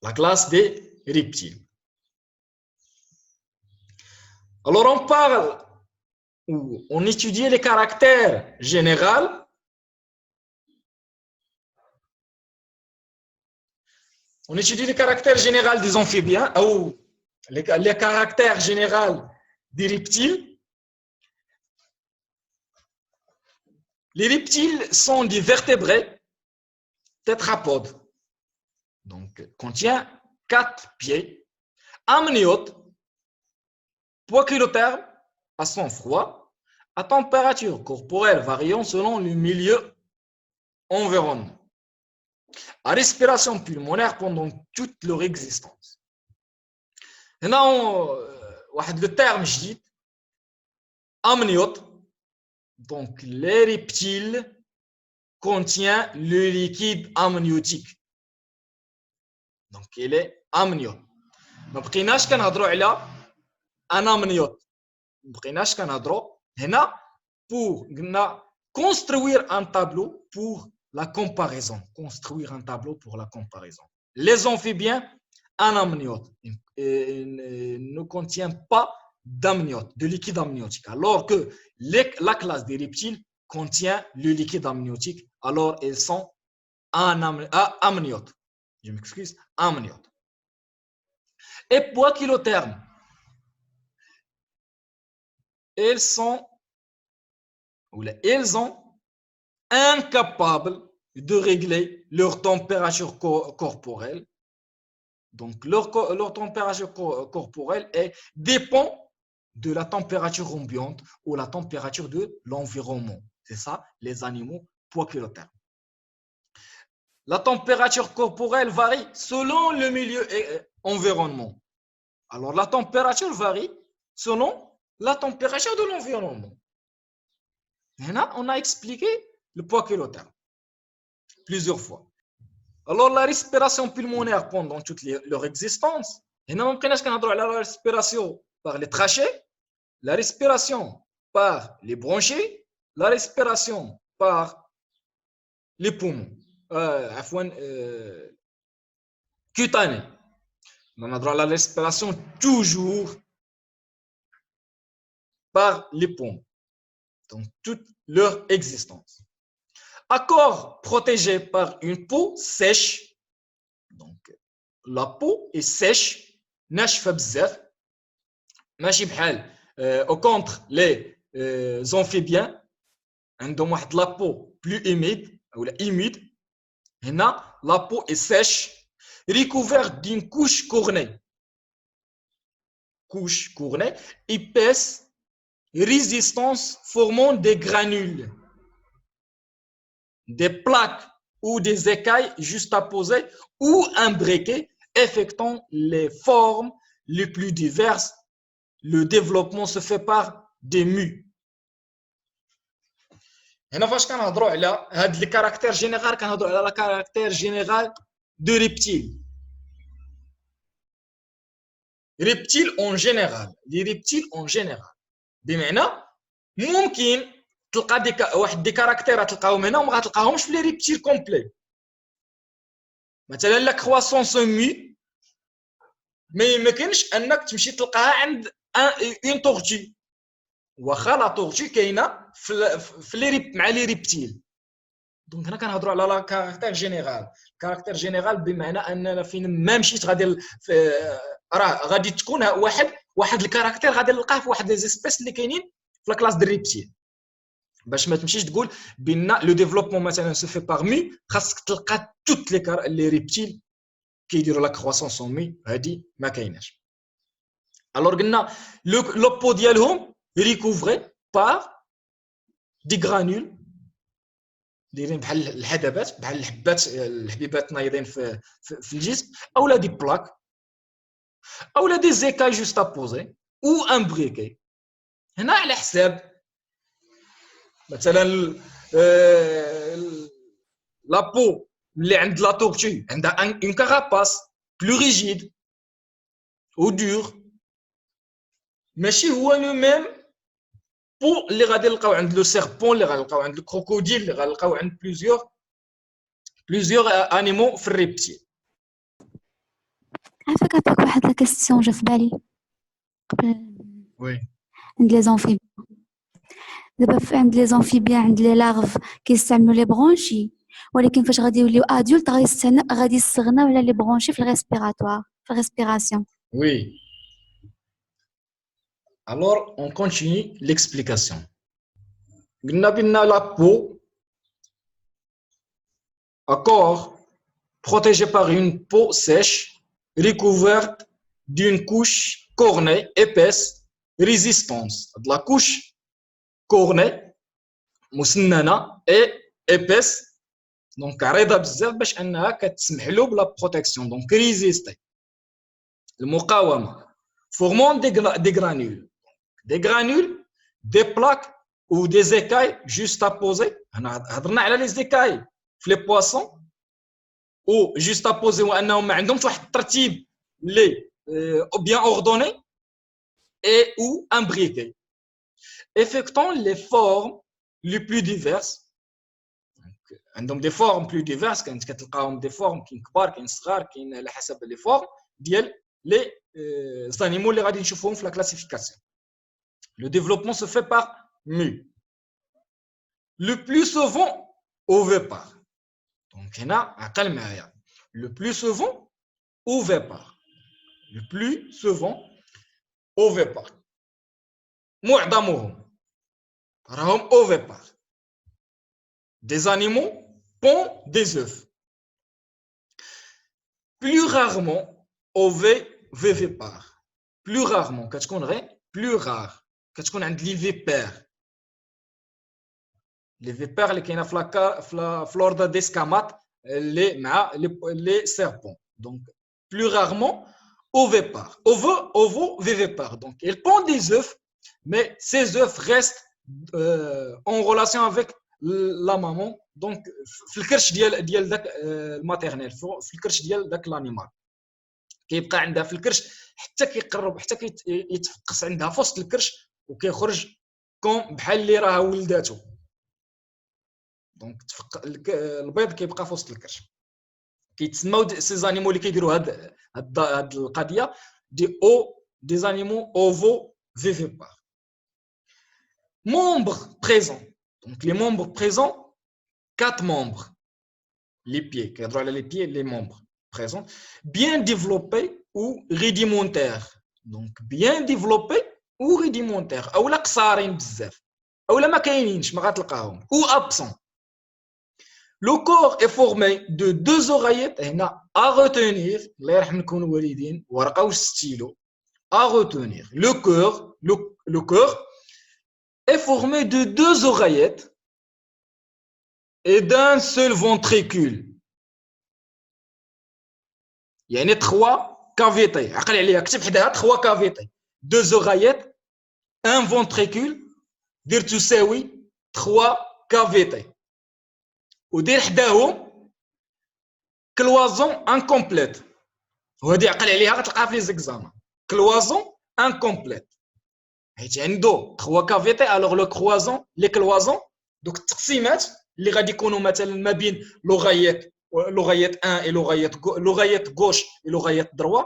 la classe des reptiles. Alors on parle, ou on étudie les caractères généraux. On étudie les caractères généraux des amphibiens, ou les caractères généraux des reptiles. Les reptiles sont des vertébrés tétrapodes. Donc, contient 4 pieds, amniotes, poids kilotherme à sang froid, à température corporelle variant selon le milieu environnant, à respiration pulmonaire pendant toute leur existence. هنا واحد le terme جديد amniote. Donc les reptiles contient le liquide amniotique. Donc il est amniote. ما بقيناش كنهضروا على ان amniote. ما بقيناش كنهضروا هنا pour قلنا construire un tableau pour la comparaison. Construire un tableau pour la comparaison. Les amphibiens, un amniote ne contient pas d'amniote, de liquide amniotique, alors que la classe des reptiles contient le liquide amniotique, alors ils sont un amniote. Je m'excuse, amniote. Et poids kilotherme, ils sont incapables de régler leur température corporelle. Donc, leur température corporelle dépend de la température ambiante ou la température de l'environnement. C'est ça, les animaux poids kilotherme. La température corporelle varie selon le milieu environnement. Alors, la température varie selon la température de l'environnement. Là, on a expliqué le poids kilotherme plusieurs fois. Alors, la respiration pulmonaire pendant toute leur existence, et non, on a la respiration par les trachées, la respiration par les bronchies, la respiration par les poumons, cutanée. On a droit à la respiration toujours par les poumons, donc toute leur existence. Accord protégé par une peau sèche. Donc, la peau est sèche, ناشفة بزاف. ماشي بحال au contre les amphibiens عندهم واحد la peau plus humide ou humide. هنا la peau est sèche, recouverte d'une couche cornée. Couche cornée épaisse, résistance formant des granules, des plaques ou des écailles juxtaposées ou imbriquées, effectuant les formes les plus diverses. Le développement se fait par des mues. هنا فاش كنهضروا على هاد لي كاركتير جينيرال كنهضروا على لا كاركتير جينيرال دو ريبتيل. ريبتيل اون جينيرال، لي ريبتيل اون جينيرال بمعنى ممكن تلقى واحد دي كاركتيرات تلقاهم هنا وما غتلقاهمش في لي ريبتيل كومبلي. مثلا لا كرواسونس مي ما يمكنش انك تمشي تلقاها عند اون تورتي، واخا لا تورتي كاينه في لي مع لي ريبتيل. دونك هنا كنهضروا على لا كاركتير جينيرال. كاركتير جينيرال بمعنى ان فين ما مشيت غادي راه غادي تكون واحد الكاركتير غادي نلقاه في واحد لي زيسبيس اللي كاينين في لا كلاس ديال الريبتيل. باش ما تمشيش تقول بان لو ديفلوبمون مثلا سو في باغ مي، خاصك تلقى توت لي ريبتيل كيديروا لا كرواسونس مي، هادي ما كايناش. الوغ قلنا لو بو ديالهم ريكوفري بار دي غرانول دايرين بحال الحدبات، بحال الحبيبات نايضين في الجسم، اولا دي بلاك اولا دي زيكاي جوستابوزي او امبريكي. هنا على حساب مثلا لا بو اللي عند لا تورتي عندها اون كاراباس بلو ريجيد او دور، ماشي هو لو ميم بو اللي غادي نلقاو عند لو سيربون، اللي غادي نلقاو عند الكروكوديل، اللي غادي نلقاو عند بليزيور انيمو في الريبتيل. عافاك عطاك واحد لا كيستيون جا في بالي قبل وي عند لي زونفي دابا عند لي زونفيبيان عند لي لاغف كيستعملوا لي برونشي ولكن فاش غادي يوليو ادولت غادي يستغناو على لي برونشي في الريسبيراتوار في الريسبيراسيون. وي alors on continue l'explication. قلنا بان la peau à corps protégé par une peau sèche recouverte d'une couche cornée épaisse résistante. La couche cornée مسننه et épaisse donc عريضه بزاف باش انها كتسمح له بلا بروتيكسيون دونك ريزيستي المقاومه formant des granules des plaques ou des écailles juste à poser. هنا هضرنا على لي زيكاي في لي بواسون ou juste à poser وانهم ما عندهمش واحد الترتيب لي ou bien ordonné et ou imbriqué effectuant les formes les plus diverses. عندهم دي فورم بلو ديفيرس كانت كتلقاهم دي فورم كاين كبار كاين صغار كاين على حسب لي فورم ديال لي زانيمو اللي غادي نشوفوهم في لا كلاسيفيكاسيون. لو ديفلوبمون سو في بار مو لو بلو سوفون اوفيبار دونك هنا عقل معايا لو بلو سوفون اوفيبار لو بلو سوفون اوفيبار معظمهم راهم اوفيبار. Des animaux pondent des œufs. Plus rarement ovivipares. Plus rarement, كتكون غير plus rare. كتكون عند لي فيبير. لي فيبير اللي كاينه في لوردر دي سكامات اللي مع لي سيربون. Donc plus rarement ovipares. Ovovivipares. Donc ils pondent des œufs, mais ces œufs restent en relation avec لا مامون دونك في الكرش ديال داك الماتيرنيل في الكرش ديال داك لانيمال كيبقى عندها في الكرش حتى كيقرب حتى يتفقس عندها في وسط الكرش وكيخرج كون بحال اللي راه ولداتو دونك البيض كيبقى في وسط الكرش كيتسموا سي زانيمو اللي كيديروا هاد القضيه دي زانيمو اوفو فيفيبار. Membres présents. Donc les membres présents, 4 membres. Les pieds, les pieds, les membres présents, bien développés ou rudimentaires. Donc bien développés ou rudimentaires. Ou la قصارين بزاف. Ou la ما كاينينش ما غتلقاهم. Ou absents. Le corps est formé de 2 oreillettes. هنا à retenir. الله يرحمكم الوالدين ورقة ستيلو. À retenir. Le cœur est formé de 2 oreillettes et d'un seul ventricule. يعني 3 cavités. عقل عليها كتب حداها 3 cavités. 2 oreillettes, un ventricule, دير تساوي 3 cavités. ودير حداهم cloison incomplète. وهذه عقل عليها غتلقاها في لي زيكزامان. cloison incomplète. حيت عنده 3 كافيتي الوغ لو كروازون لي كلوازون دوك التقسيمات اللي غادي يكونوا مثلا ما بين لوغايات 1 اي لوغايات غوش اي لوغايات دروا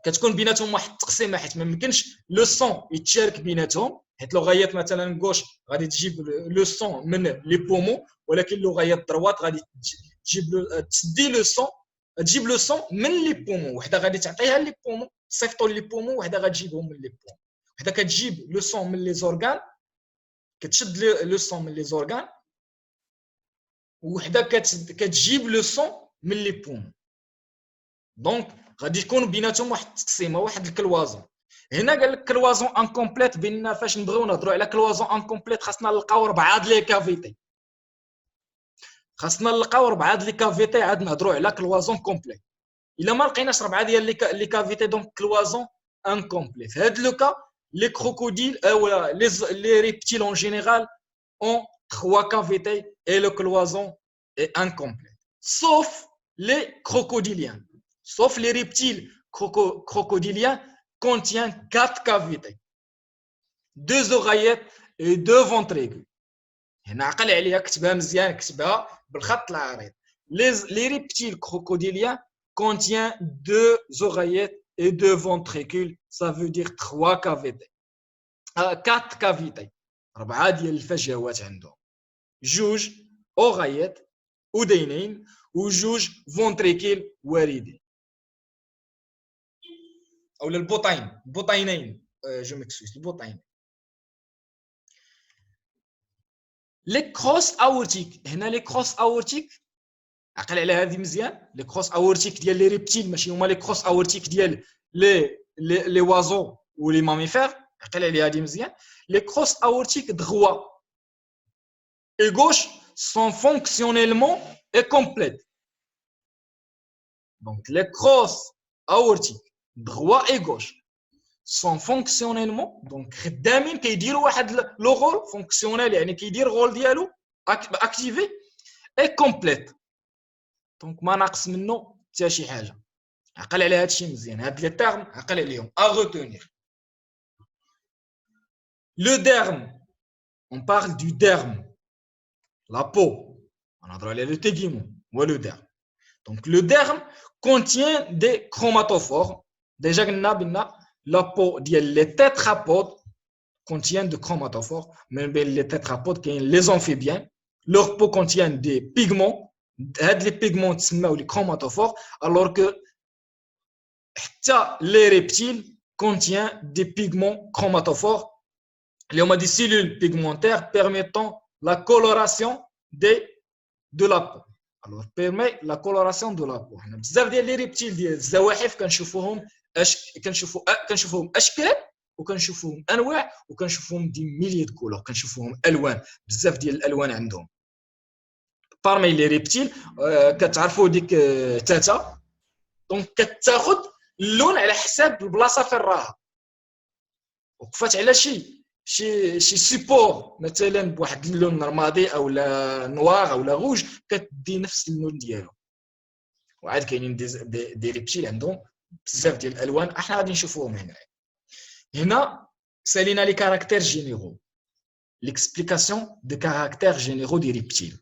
كتكون بيناتهم واحد التقسيمه حيت ما يمكنش لو سون يتشارك بيناتهم حيت لوغايات مثلا غوش غادي تجيب لو سون من لي بومو ولكن لوغايات دروات غادي تجيب تسدي لو سون تجيب لو سون من لي بومو وحده غادي تعطيها لي بومو صيفطوا لي بومو وحده غتجيبهم من لي بومو وحده كتجيب لو سون من لي زورغان كتشد لو سون من لي زورغان وحده كتجيب لو سون من لي بومو دونك غادي يكون بيناتهم واحد التقسيمه واحد الكلوازون. هنا قال لك كلوازون انكومبليت بيننا فاش نبغيو نهضروا على كلوازون انكومبليت خاصنا نلقاو 4 لي كافيتي لي كافيتي عاد نهضروا على كلوازون كومبليت. الا ما لقيناش 4 ديال لي كافيتي دونك كلوازون incomplète. في هذا لو كا لي كروكوديل او لي ريبتيل en général ont 3 cavités et le cloison est incomplète sauf les crocodiliens. Sauf les reptiles crocodiliens contient 4 cavités, 2 oreillettes et 2 ventricules. هنا عقل عليها كتبها مزيان كتبها بالخط العريض. Les reptiles crocodiliens contient 2 oreillettes et 2 ventricules. Ça veut dire 3 cavités. 4 cavités. 4 ديال الفجوات عندهم. جوج oreillettes ودينين وجوج ventricules واردين. أو البطينين. Je m'excuse, البطينين. Les crosses aortiques. هنا les crosses aortiques عقل على هذه مزيان. les crosses aortiques ديال لي ريبتيل ماشي هما les crosses aortiques ديال les oiseaux ou les mammifères. عقل على هذه مزيان. les crosses aortiques droit et gauche sont fonctionnellement et complètes. Donc les crosses aortiques droit et gauche sont fonctionnellement donc خدامين كيديروا واحد لو رول فونكسيونيل يعني كيدير رول ديالو اكتيفي اي كومبليت دونك ما ناقص منه حتى شي حاجه. عقل على هذا الشيء مزيان. هاد لي تيرم عقل عليهم ا retenir. Le derme, on parle du derme, la peau. On a parlé le tégument ou le derme. Donc le derme contient des chromatophores. Déjà la peau des tétrapodes contient de chromatophores, mais les tétrapodes qui sont les amphibiens, leur peau contient des pigments. Les pigments sont les chromatophores, alors que les reptiles contiennent des pigments chromatophores. Il y a des cellules pigmentaires permettant la coloration de la peau. Alors, permet la coloration de la peau. بزاف ديال لي ريبتيل ديال الزواحف كنشوفوهم اشكال وكنشوفوهم انواع وكنشوفوهم دي ميليي دو كولور. كنشوفوهم الوان بزاف ديال الالوان عندهم. بارمي لي ريبتيل كتعرفوا ديك تاتا دونك كتاخذ اللون على حساب البلاصه فين راها. وقفات على شي سيبور مثلا بواحد اللون رمادي او لا نوار او لا روج كتدي نفس اللون ديالو. وعاد كاينين دي ريبتيل عندهم بزاف ديال الالوان احنا غادي نشوفوهم هنا سالينا لي كاركتير جينيرو. l'explication des caractères généraux des reptiles.